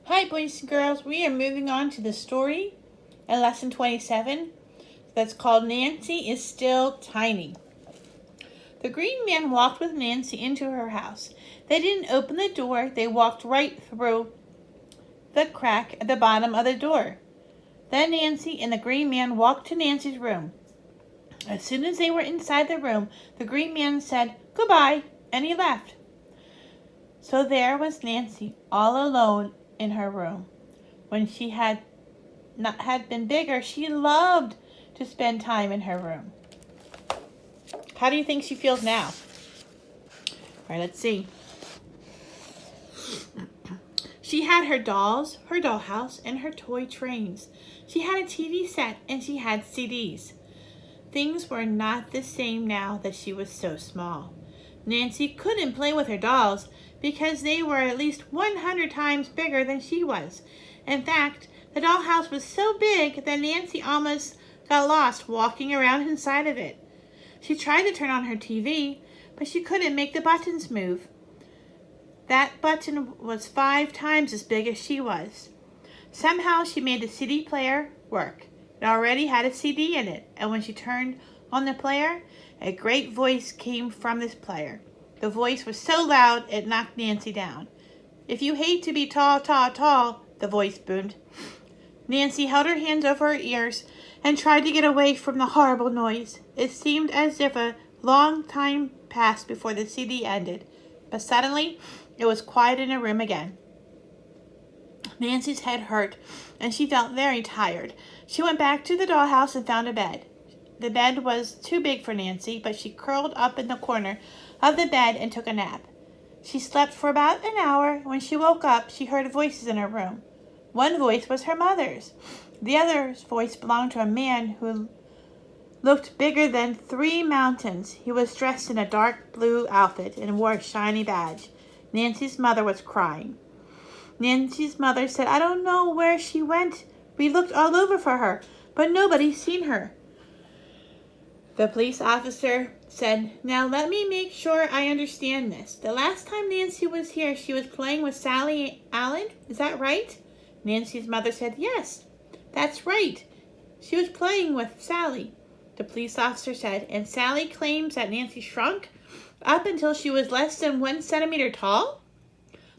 Hi, boys and girls. We are moving on to the story in lesson 27 that's called Nancy is Still Tiny. The green man walked with Nancy into her house. They didn't open the door. They walked right through the crack at the bottom of the door. Then Nancy and the green man walked to Nancy's room. As soon as they were inside the room, the green man said, "Goodbye," and he left. So there was Nancy all alone in her room. When she had been bigger, she loved to spend time in her room. How do you think she feels now? All right, let's see. She had her dolls, her dollhouse, and her toy trains. She had a TV set and she had CDs. Things were not the same now that she was so small. Nancy couldn't play with her dolls because they were at least 100 times bigger than she was. In fact, the dollhouse was so big that Nancy almost got lost walking around inside of it. She tried to turn on her TV, but she couldn't make the buttons move. That button was 5 times as big as she was. Somehow she made the CD player work. It already had a CD in it, and when she turned on the player, a great voice came from this player. The voice was so loud it knocked Nancy down. "If you hate to be tall, tall, tall," the voice boomed. Nancy held her hands over her ears and tried to get away from the horrible noise. It seemed as if a long time passed before the CD ended, but suddenly it was quiet in her room again. Nancy's head hurt, and she felt very tired. She went back to the dollhouse and found a bed. The bed was too big for Nancy, but she curled up in the corner of the bed and took a nap. She slept for about an hour. When she woke up, she heard voices in her room. One voice was her mother's. The other's voice belonged to a man who looked bigger than 3 mountains. He was dressed in a dark blue outfit and wore a shiny badge. Nancy's mother was crying. Nancy's mother said, "I don't know where she went. We looked all over for her, but nobody's seen her." The police officer said, "Now let me make sure I understand this. The last time Nancy was here, she was playing with Sally Allen. Is that right?" Nancy's mother said, "Yes, that's right. She was playing with Sally." The police officer said, "And Sally claims that Nancy shrunk up until she was less than 1 centimeter tall?"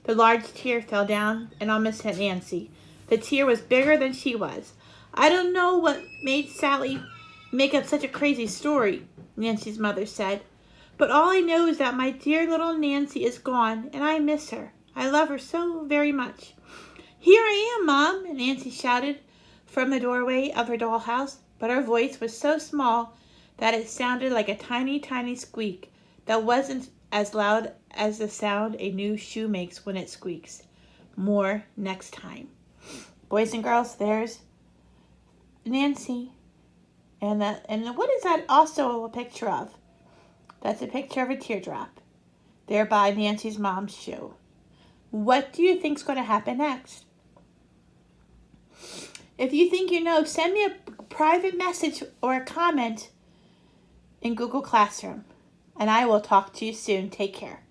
The large tear fell down and almost hit Nancy. The tear was bigger than she was. "I don't know what made Sally make up such a crazy story," Nancy's mother said. "But all I know is that my dear little Nancy is gone, and I miss her. I love her so very much." "Here I am, Mom," Nancy shouted from the doorway of her dollhouse, but her voice was so small that it sounded like a tiny, tiny squeak that wasn't as loud as the sound a new shoe makes when it squeaks. More next time. Boys and girls, there's Nancy. And what is that also a picture of? That's a picture of a teardrop. There by Nancy's mom's shoe. What do you think's going to happen next? If you think you know, send me a private message or a comment in Google Classroom. And I will talk to you soon. Take care.